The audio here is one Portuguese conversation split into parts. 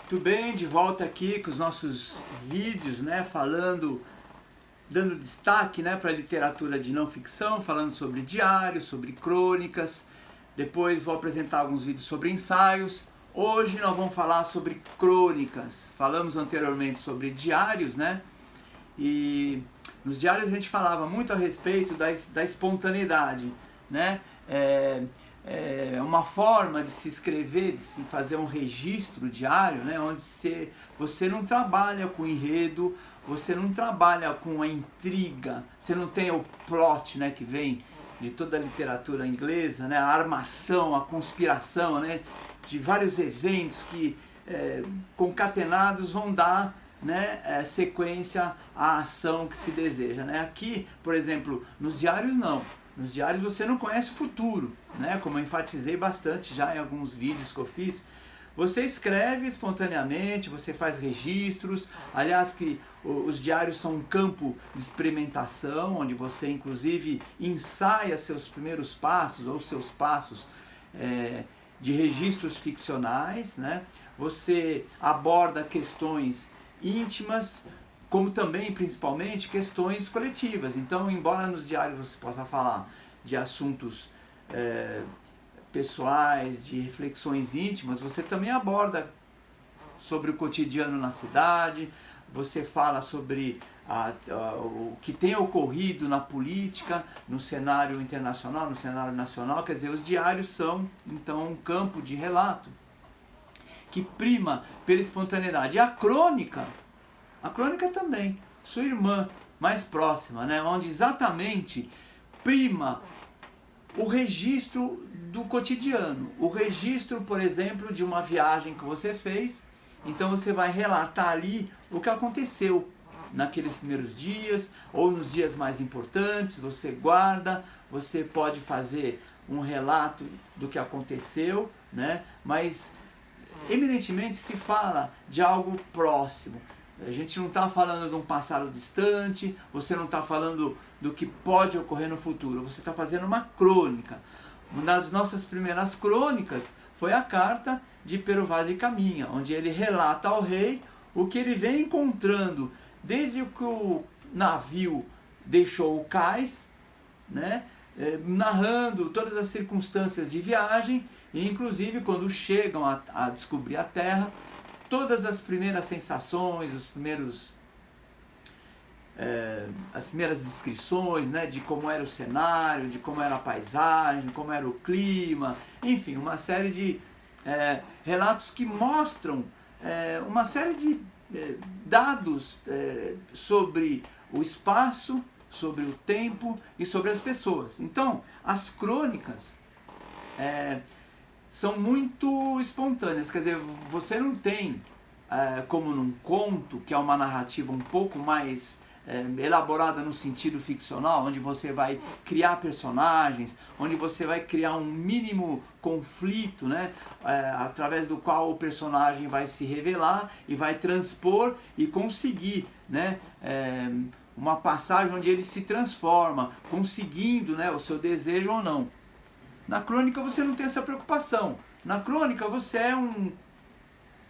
Tudo bem? De volta aqui com os nossos vídeos, né? Dando destaque, né, para a literatura de não ficção, falando sobre diários, sobre crônicas. Depois vou apresentar alguns vídeos sobre ensaios. Hoje nós vamos falar sobre crônicas. Falamos anteriormente sobre diários, né? E nos diários a gente falava muito a respeito da espontaneidade, né? É uma forma de se escrever, de se fazer um registro diário, né? Onde você não trabalha com enredo, você não trabalha com a intriga, você não tem o plot, né, que vem de toda a literatura inglesa, né? A armação, a conspiração, né? De vários eventos que concatenados vão dar, né, sequência à ação que se deseja, né? Aqui, por exemplo, nos diários não. Nos diários você não conhece o futuro, né? Como eu enfatizei bastante já em alguns vídeos que eu fiz. Você escreve espontaneamente, você faz registros. Aliás, que os diários são um campo de experimentação, onde você inclusive ensaia seus primeiros passos ou seus passos de registros ficcionais, né? Você aborda questões íntimas, como também, principalmente, questões coletivas. Então, embora nos diários você possa falar de assuntos pessoais, de reflexões íntimas, você também aborda sobre o cotidiano na cidade, você fala sobre o que tem ocorrido na política, no cenário internacional, no cenário nacional. Quer dizer, os diários são, então, um campo de relato que prima pela espontaneidade. E a crônica também, sua irmã mais próxima, né? Onde exatamente prima o registro do cotidiano, o registro, por exemplo, de uma viagem que você fez. Então você vai relatar ali o que aconteceu naqueles primeiros dias ou nos dias mais importantes. Você guarda, você pode fazer um relato do que aconteceu, né? Mas eminentemente se fala de algo próximo. A gente não está falando de um passado distante, você não está falando do que pode ocorrer no futuro, você está fazendo uma crônica. Uma das nossas primeiras crônicas foi a carta de Pero Vaz de Caminha, onde ele relata ao rei o que ele vem encontrando desde que o navio deixou o cais, né? Narrando todas as circunstâncias de viagem, e inclusive quando chegam a descobrir a terra, todas as primeiras sensações, as primeiras descrições, né, de como era o cenário, de como era a paisagem, como era o clima, enfim, uma série de relatos que mostram uma série de dados sobre o espaço, sobre o tempo e sobre as pessoas. Então, as crônicas são muito espontâneas, quer dizer, você não tem, como num conto, que é uma narrativa um pouco mais elaborada no sentido ficcional, onde você vai criar personagens, onde você vai criar um mínimo conflito, né, através do qual o personagem vai se revelar e vai transpor e conseguir, né, uma passagem onde ele se transforma, conseguindo, né, o seu desejo ou não. Na crônica você não tem essa preocupação. Na crônica você é um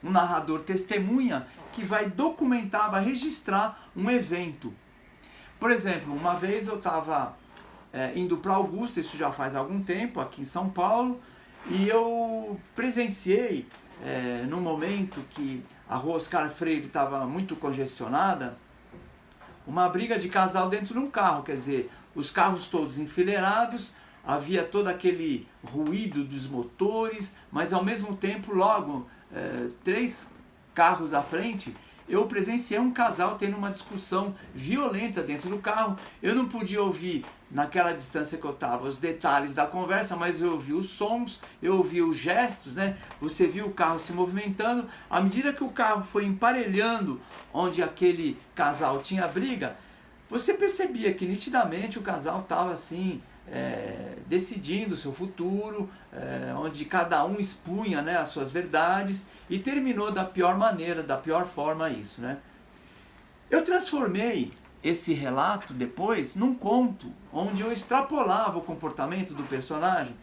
narrador testemunha que vai documentar, vai registrar um evento. Por exemplo, uma vez eu estava indo para Augusta, isso já faz algum tempo, aqui em São Paulo, e eu presenciei, num momento que a rua Oscar Freire estava muito congestionada, uma briga de casal dentro de um carro, quer dizer, os carros todos enfileirados, havia todo aquele ruído dos motores, mas ao mesmo tempo, logo, 3 carros à frente, eu presenciei um casal tendo uma discussão violenta dentro do carro. Eu não podia ouvir, naquela distância que eu estava, os detalhes da conversa, mas eu ouvi os sons, eu ouvi os gestos, né? Você viu o carro se movimentando. À medida que o carro foi emparelhando onde aquele casal tinha briga, você percebia que nitidamente o casal estava assim, decidindo o seu futuro, onde cada um expunha, né, as suas verdades, e terminou da pior maneira, da pior forma isso, né? Eu transformei esse relato depois num conto, onde eu extrapolava o comportamento do personagem,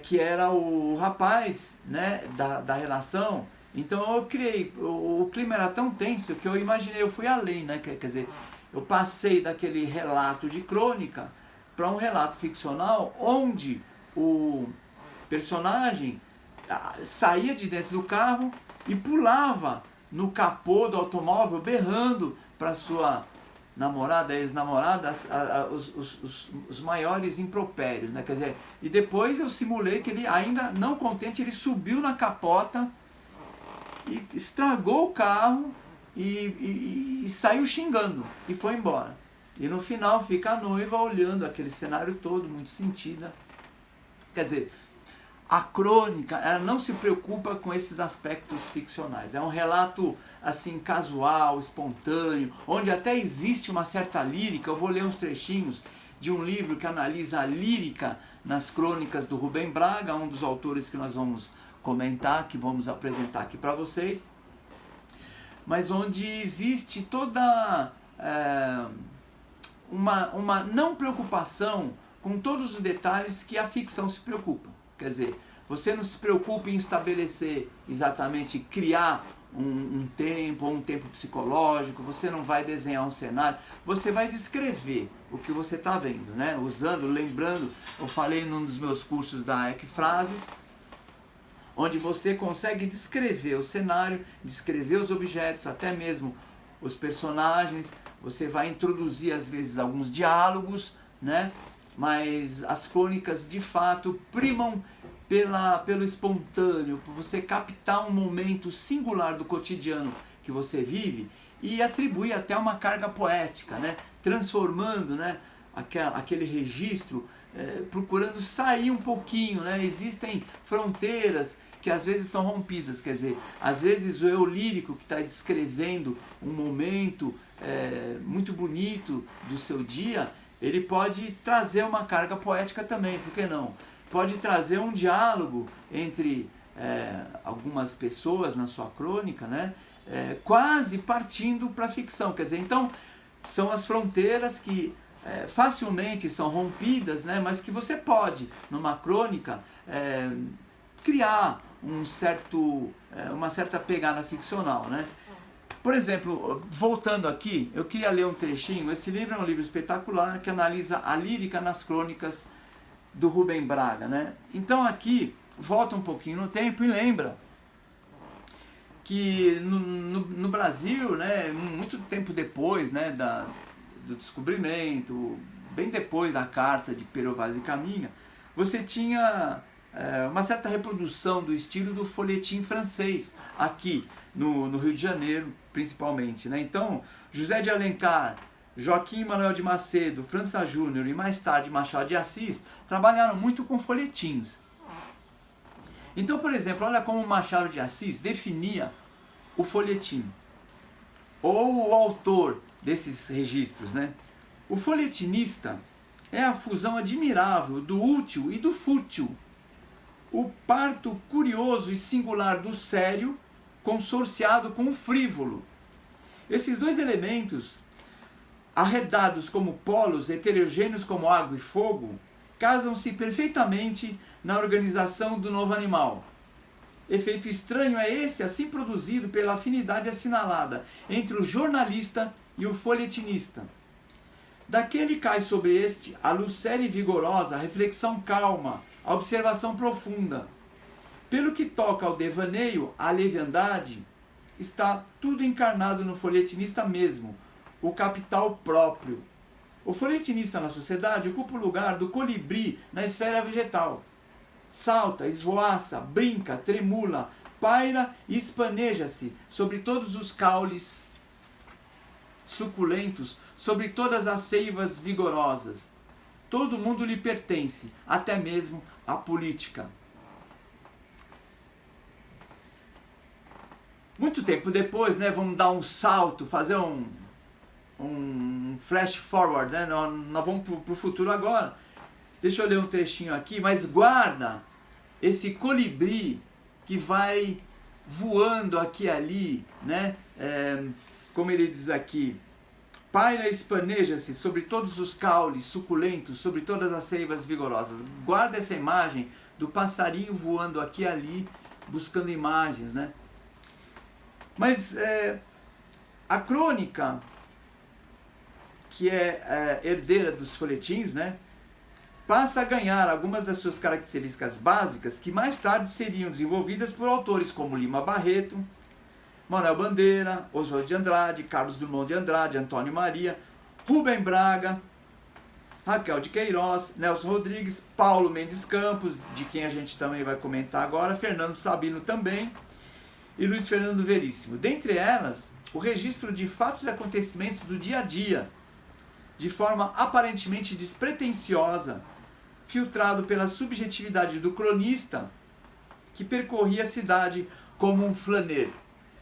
que era o rapaz, né, da relação, Então eu criei, o clima era tão tenso que eu imaginei, eu fui além, né? Quer dizer, eu passei daquele relato de crônica para um relato ficcional onde o personagem saía de dentro do carro e pulava no capô do automóvel berrando para sua namorada, ex-namorada, os maiores impropérios, né? Quer dizer, e depois eu simulei que ele, ainda não contente, ele subiu na capota e estragou o carro e saiu xingando e foi embora. E no final fica a noiva olhando aquele cenário todo, muito sentida. Quer dizer, a crônica, ela não se preocupa com esses aspectos ficcionais. É um relato assim casual, espontâneo, onde até existe uma certa lírica. Eu vou ler uns trechinhos de um livro que analisa a lírica nas crônicas do Rubem Braga, um dos autores que nós vamos comentar, que vamos apresentar aqui para vocês. Mas onde existe toda uma não preocupação com todos os detalhes que a ficção se preocupa. Quer dizer, você não se preocupa em estabelecer exatamente, criar um tempo psicológico, você não vai desenhar um cenário, você vai descrever o que você está vendo, né? Lembrando, eu falei num dos meus cursos da Ekphrases, onde você consegue descrever o cenário, descrever os objetos, até mesmo os personagens, você vai introduzir às vezes alguns diálogos, né? Mas as crônicas de fato primam pelo espontâneo, por você captar um momento singular do cotidiano que você vive e atribuir até uma carga poética, né? Transformando, né, aquele registro, procurando sair um pouquinho, né? Existem fronteiras que às vezes são rompidas, quer dizer, às vezes o eu lírico que está descrevendo um momento muito bonito do seu dia, ele pode trazer uma carga poética também, por que não? Pode trazer um diálogo entre algumas pessoas na sua crônica, né? Quase partindo para a ficção, quer dizer, então são as fronteiras que facilmente são rompidas, né? Mas que você pode, numa crônica, criar uma certa pegada ficcional, né? Por exemplo, voltando aqui, eu queria ler um trechinho. Esse livro é um livro espetacular que analisa a lírica nas crônicas do Rubem Braga, né? Então aqui, volta um pouquinho no tempo e lembra que no Brasil, né, muito tempo depois, né, do descobrimento, bem depois da carta de Pero Vaz e Caminha, você tinha uma certa reprodução do estilo do folhetim francês aqui no Rio de Janeiro, principalmente, né? Então, José de Alencar, Joaquim Manuel de Macedo, França Júnior e mais tarde Machado de Assis trabalharam muito com folhetins. Então, por exemplo, olha como Machado de Assis definia o folhetim, ou o autor desses registros, né? O folhetinista é a fusão admirável do útil e do fútil, o parto curioso e singular do sério consorciado com o frívolo. Esses dois elementos, arredados como polos heterogêneos como água e fogo, casam-se perfeitamente na organização do novo animal. Efeito estranho é esse, assim produzido pela afinidade assinalada entre o jornalista e o folhetinista. Daquele cai sobre este a luz séria e vigorosa, a reflexão calma, a observação profunda. Pelo que toca ao devaneio, à leviandade, está tudo encarnado no folhetinista mesmo, o capital próprio. O folhetinista na sociedade ocupa o lugar do colibri na esfera vegetal. Salta, esvoaça, brinca, tremula, paira e espaneja-se sobre todos os caules suculentos, sobre todas as seivas vigorosas. Todo mundo lhe pertence, até mesmo a política. Muito tempo depois, né, vamos dar um salto, fazer um flash forward, né? Nós vamos para o futuro agora. Deixa eu ler um trechinho aqui, mas guarda esse colibri que vai voando aqui e ali, né? Como ele diz aqui, paira e espaneja-se sobre todos os caules suculentos, sobre todas as seivas vigorosas. Guarda essa imagem do passarinho voando aqui e ali, buscando imagens, né? Mas a crônica, que é herdeira dos folhetins, né, passa a ganhar algumas das suas características básicas que mais tarde seriam desenvolvidas por autores como Lima Barreto, Manuel Bandeira, Oswald de Andrade, Carlos Drummond de Andrade, Antônio Maria, Rubem Braga, Raquel de Queiroz, Nelson Rodrigues, Paulo Mendes Campos, de quem a gente também vai comentar agora, Fernando Sabino também, e Luiz Fernando Veríssimo. Dentre elas, o registro de fatos e acontecimentos do dia a dia, de forma aparentemente despretensiosa, filtrado pela subjetividade do cronista, que percorria a cidade como um flaneiro.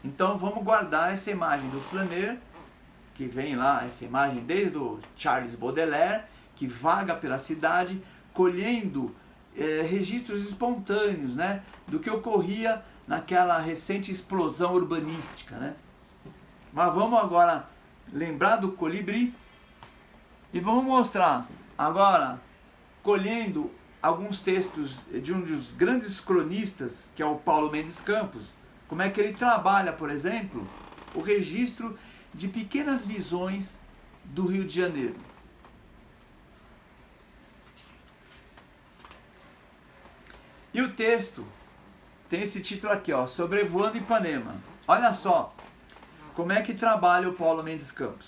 Então vamos guardar essa imagem do flaneiro, que vem lá, essa imagem desde o Charles Baudelaire, que vaga pela cidade, colhendo registros espontâneos, né, do que ocorria naquela recente explosão urbanística, né? Mas vamos agora lembrar do colibri e vamos mostrar agora, colhendo alguns textos de um dos grandes cronistas, que é o Paulo Mendes Campos, como é que ele trabalha, por exemplo, o registro de pequenas visões do Rio de Janeiro. E o texto tem esse título aqui, ó, Sobrevoando Ipanema. Olha só como é que trabalha o Paulo Mendes Campos.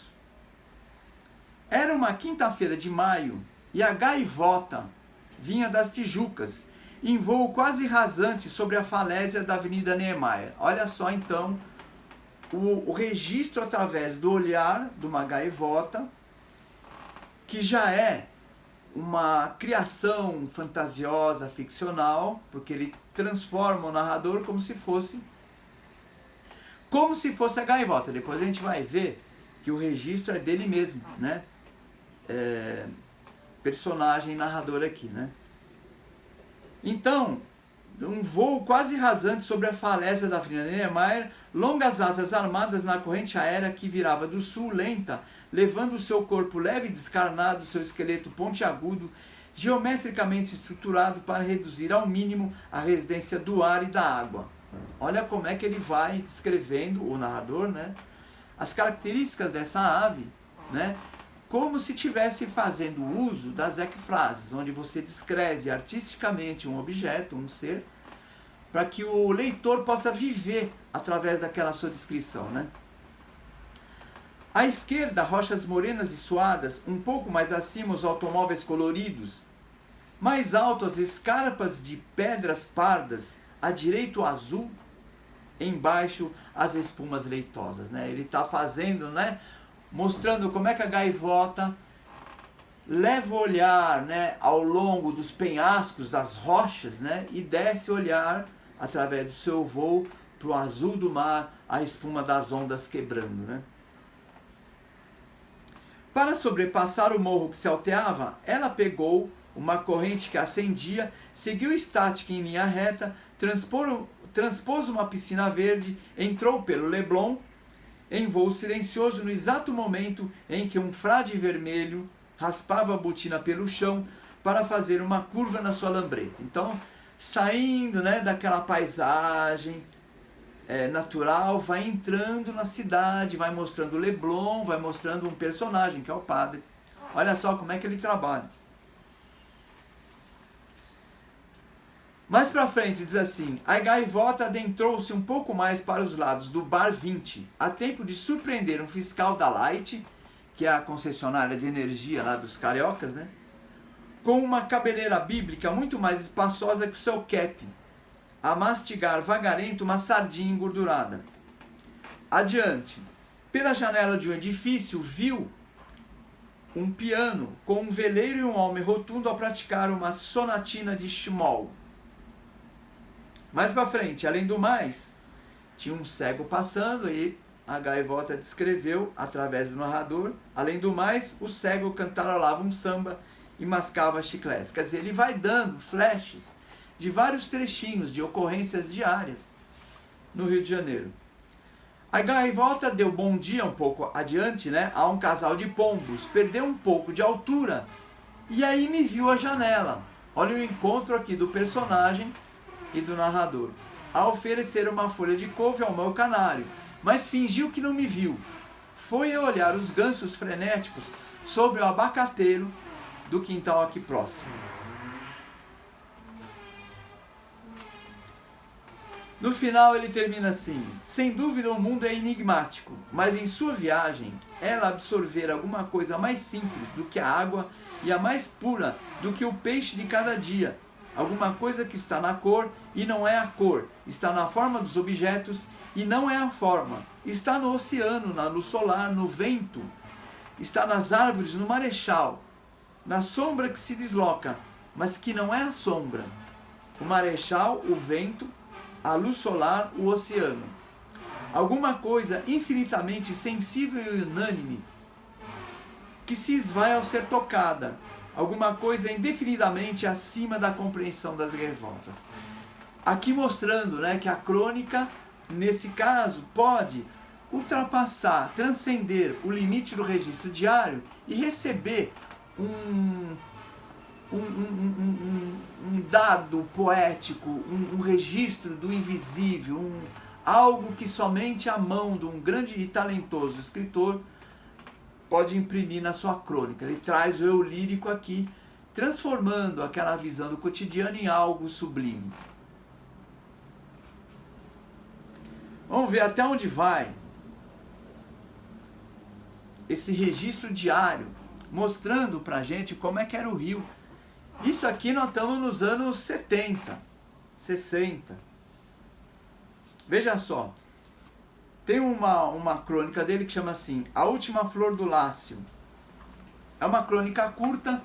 Era uma quinta-feira de maio e a gaivota vinha das Tijucas, em voo quase rasante sobre a falésia da Avenida Niemeyer. Olha só então o registro através do olhar de uma gaivota, que já é uma criação fantasiosa, ficcional, porque ele transforma o narrador como se fosse a gaivota. Depois a gente vai ver que o registro é dele mesmo, né? Personagem narrador aqui, né? Então, um voo quase rasante sobre a falésia da Avenida Niemeyer, longas asas armadas na corrente aérea que virava do sul lenta, levando o seu corpo leve e descarnado, seu esqueleto pontiagudo, geometricamente estruturado para reduzir ao mínimo a resistência do ar e da água. Olha como é que ele vai descrevendo, o narrador, né, as características dessa ave, né, como se estivesse fazendo uso das ecfrases, onde você descreve artisticamente um objeto, um ser, para que o leitor possa viver através daquela sua descrição, né? À esquerda, rochas morenas e suadas, um pouco mais acima os automóveis coloridos, mais alto as escarpas de pedras pardas, à direita o azul, embaixo as espumas leitosas, né? Ele está fazendo, né, mostrando como é que a gaivota leva o olhar, né, ao longo dos penhascos, das rochas, né, e desce o olhar através do seu voo para o azul do mar, a espuma das ondas quebrando, né? Para sobrepassar o morro que se alteava, ela pegou uma corrente que ascendia, seguiu estática em linha reta, transpôs uma piscina verde, entrou pelo Leblon, em voo silencioso no exato momento em que um frade vermelho raspava a botina pelo chão para fazer uma curva na sua lambreta. Então, saindo, né, daquela paisagem natural, vai entrando na cidade, vai mostrando o Leblon, vai mostrando um personagem, que é o padre. Olha só como é que ele trabalha. Mais pra frente diz assim: a gaivota adentrou-se um pouco mais para os lados do Bar 20, a tempo de surpreender um fiscal da Light, que é a concessionária de energia lá dos cariocas, né, com uma cabeleira bíblica muito mais espaçosa que o seu cap, a mastigar vagarento uma sardinha engordurada. Adiante, pela janela de um edifício, viu um piano com um veleiro e um homem rotundo a praticar uma sonatina de Schmoll. Mais para frente, além do mais, tinha um cego passando e a gaivota descreveu através do narrador. Além do mais, o cego cantarolava um samba e mascava chicletes. Quer dizer, ele vai dando flashes de vários trechinhos de ocorrências diárias no Rio de Janeiro. A gaivota deu bom dia um pouco adiante, né, a um casal de pombos, perdeu um pouco de altura e aí me viu à janela. Olha o encontro aqui do personagem e do narrador. A oferecer uma folha de couve ao meu canário, mas fingiu que não me viu. Foi a olhar os gansos frenéticos sobre o abacateiro do quintal aqui próximo. No final ele termina assim: sem dúvida o mundo é enigmático, mas em sua viagem ela absorver alguma coisa mais simples do que a água e a mais pura do que o peixe de cada dia. Alguma coisa que está na cor e não é a cor, está na forma dos objetos e não é a forma, está no oceano, na luz solar, no vento, está nas árvores, no marechal, na sombra que se desloca, mas que não é a sombra. O marechal, o vento, a luz solar, o oceano. Alguma coisa infinitamente sensível e unânime que se esvai ao ser tocada. Alguma coisa indefinidamente acima da compreensão das revoltas. Aqui mostrando, né, que a crônica, nesse caso, pode ultrapassar, transcender o limite do registro diário e receber um dado poético, um registro do invisível, algo que somente a mão de um grande e talentoso escritor pode imprimir na sua crônica. Ele traz o eu lírico aqui, transformando aquela visão do cotidiano em algo sublime. Vamos ver até onde vai esse registro diário, mostrando pra gente como é que era o Rio. Isso aqui nós estamos nos anos 70, 60. Veja só. Tem uma crônica dele que chama assim, A Última Flor do Lácio. É uma crônica curta,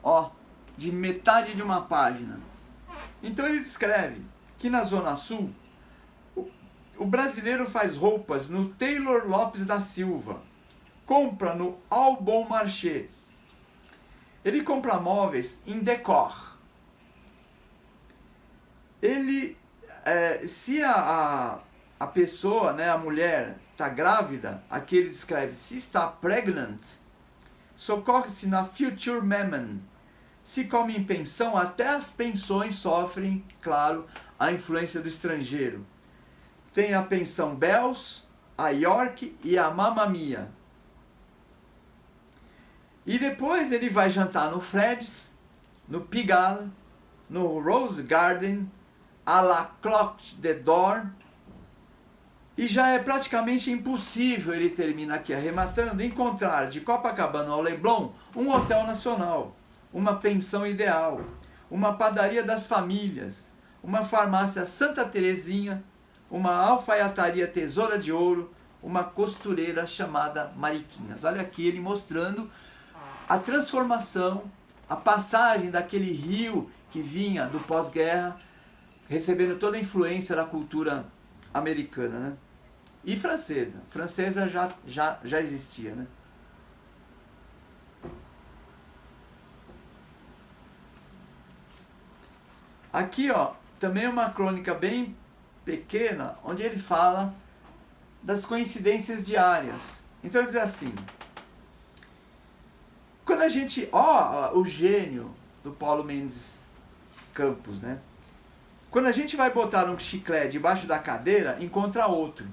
ó, de metade de uma página. Então ele descreve que na Zona Sul, o brasileiro faz roupas no Taylor Lopes da Silva, compra no Au Bon Marché. Ele compra móveis em Decor. Ele, se a pessoa, né, a mulher, está grávida, aqui ele descreve, se está pregnant, socorre-se na Future Mammon. Se come em pensão, até as pensões sofrem, claro, a influência do estrangeiro. Tem a pensão Bells, a York e a Mamma Mia. E depois ele vai jantar no Fred's, no Pigalle, no Rose Garden, à la Cloche de Dor. E já é praticamente impossível, ele termina aqui arrematando, encontrar de Copacabana ao Leblon um hotel nacional, uma pensão ideal, uma padaria das famílias, uma farmácia Santa Terezinha, uma alfaiataria Tesoura de Ouro, uma costureira chamada Mariquinhas. Olha aqui ele mostrando a transformação, a passagem daquele Rio que vinha do pós-guerra, recebendo toda a influência da cultura americana, né? E francesa. Francesa já existia, né? Aqui, ó, também é uma crônica bem pequena, onde ele fala das coincidências diárias. Então ele diz assim: quando a gente, o gênio do Paulo Mendes Campos, né? Quando a gente vai botar um chiclete debaixo da cadeira, encontra outro.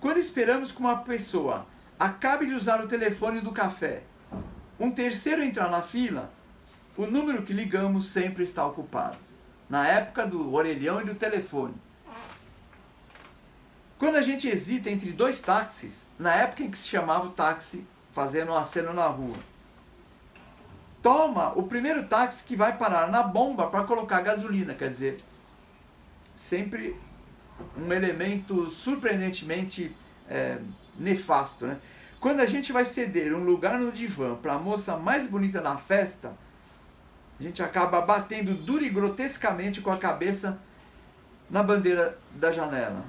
Quando esperamos que uma pessoa acabe de usar o telefone do café, um terceiro entrar na fila, o número que ligamos sempre está ocupado. Na época do orelhão e do telefone. Quando a gente hesita entre dois táxis, na época em que se chamava o táxi fazendo um aceno na rua, toma o primeiro táxi que vai parar na bomba para colocar gasolina. Quer dizer, sempre um elemento surpreendentemente nefasto, né? Quando a gente vai ceder um lugar no divã para a moça mais bonita da festa, a gente acaba batendo duro e grotescamente com a cabeça na bandeira da janela.